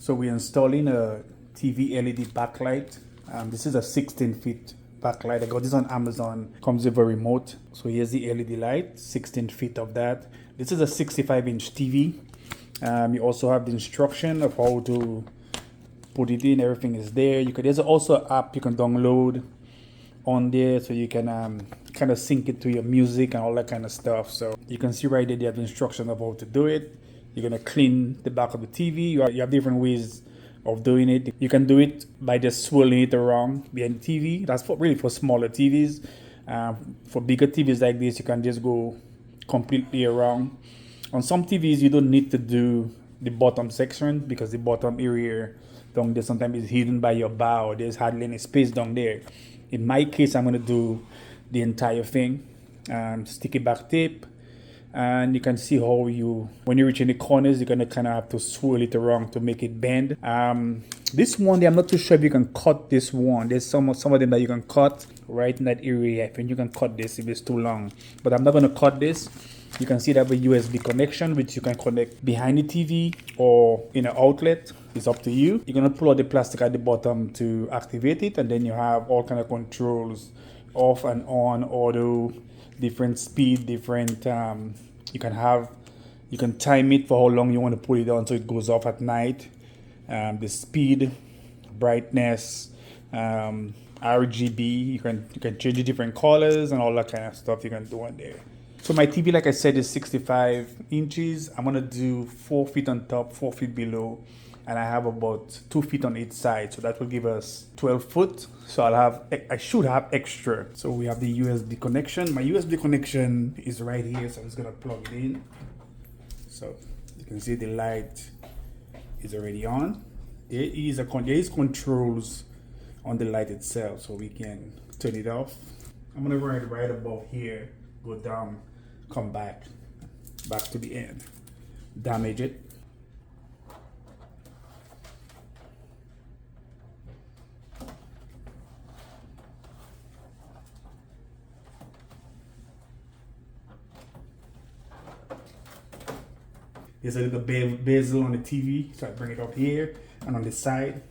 So we're installing a TV LED backlight. This is a 16 feet backlight. I got this on Amazon. Comes with a remote. So here's the LED light, 16 feet of that. This is a 65-inch TV. You also have the instruction of how to put it in. Everything is there. There's also an app you can download on there, so you can kind of sync it to your music and all that kind of stuff. So you can see right there, they have the instruction of how to do it. You're gonna clean the back of the TV. You have different ways of doing it. You can do it by just swirling it around behind the TV. That's really for smaller TVs. For bigger TVs like this, you can just go completely around. On some TVs, you don't need to do the bottom section because the bottom area down there sometimes is hidden by your bow. There's hardly any space down there. In my case, I'm gonna do the entire thing. Sticky back tape. And you can see how when you reach in the corners, you're gonna kind of have to swirl it around to make it bend. This one, I'm not too sure if you can cut this one. There's some of them that you can cut right in that area. I think you can cut this if it's too long, but I'm not gonna cut this. You can see that with USB connection, which you can connect behind the TV or in an outlet. It's up to you. You're gonna pull out the plastic at the bottom to activate it, and then you have all kind of controls, off and on, auto, different speed, different. You can time it for how long you want to put it on so it goes off at night. The speed, brightness, RGB. You can change the different colors and all that kind of stuff you can do on there. So my TV, like I said, is 65 inches. I'm gonna do 4 feet on top, 4 feet below, and I have about 2 feet on each side. So that will give us 12 foot. So I should have extra. So we have the USB connection. My USB connection is right here. So I'm just gonna plug it in. So you can see the light is already on. There is controls on the light itself, so we can turn it off. I'm gonna run it right above here, go down, come back to the end, damage it. There's a little bezel on the TV, so I bring it up here and on the side.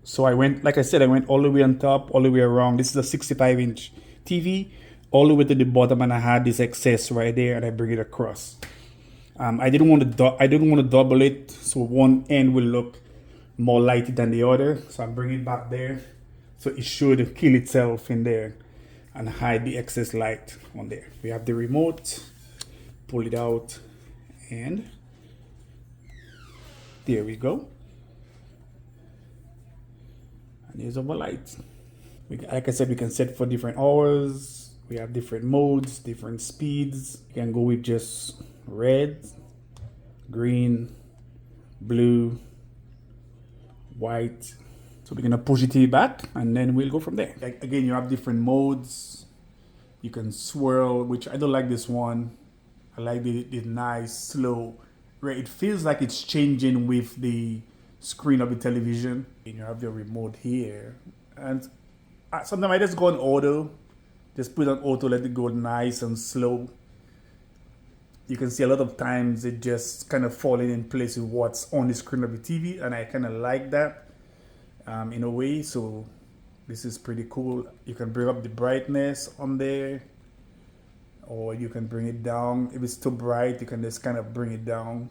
So I went all the way on top, all the way around. This is a 65-inch TV, all the way to the bottom, and I had this excess right there, and I bring it across. I didn't want to double it, so one end will look more lighted than the other. So I'm bringing it back there, so it should kill itself in there and hide the excess light on there. We have the remote, pull it out, and there we go. And here's our light. Like I said, we can set for different hours. We have different modes, different speeds. You can go with just red, green, blue, white. So we're gonna push the TV back and then we'll go from there. Again, you have different modes. You can swirl, which I don't like this one. I like the nice, slow, where it feels like it's changing with the screen of the television. And you have your remote here. And sometimes I just go on auto. Just put on auto, let it go nice and slow. You can see a lot of times it just kind of falling in place with what's on the screen of the TV. And I kind of like that in a way. So this is pretty cool. You can bring up the brightness on there, or you can bring it down. If it's too bright, you can just kind of bring it down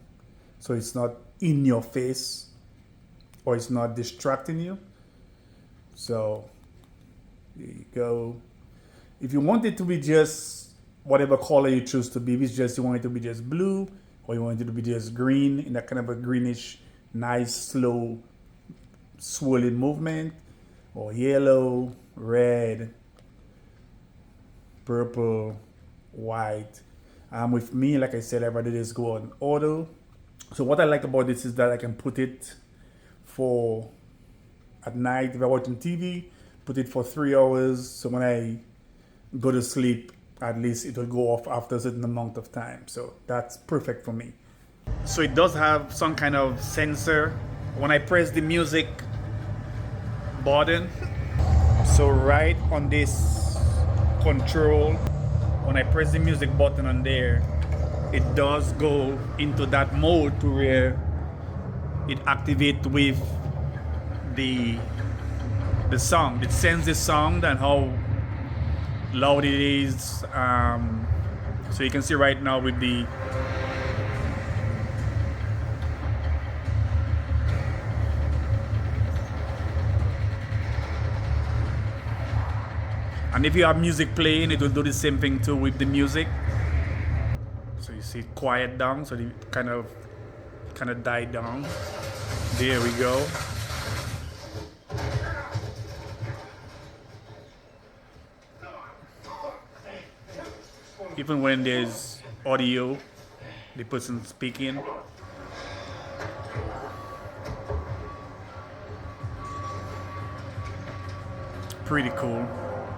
so it's not in your face or it's not distracting you. So there you go. If you want it to be just whatever color you choose to be, if it's just you want it to be just blue, or you want it to be just green in that kind of a greenish, nice, slow, swirling movement, or yellow, red, purple, white. With me, like I said, I'd rather just go on auto. So what I like about this is that I can put it for at night if I'm watching TV, put it for 3 hours. So when I go to sleep, at least it will go off after a certain amount of time. So that's perfect for me. So it does have some kind of sensor. When I press the music button, so right on this control, when I press the music button on there, it does go into that mode to where it activates with the sound. It sends the sound and how loud it is. So you can see right now with the and if you have music playing, it will do the same thing too with the music. So you see it quiet down, so it kind of died down. There we go. Even when there's audio, the person speaking. Pretty cool.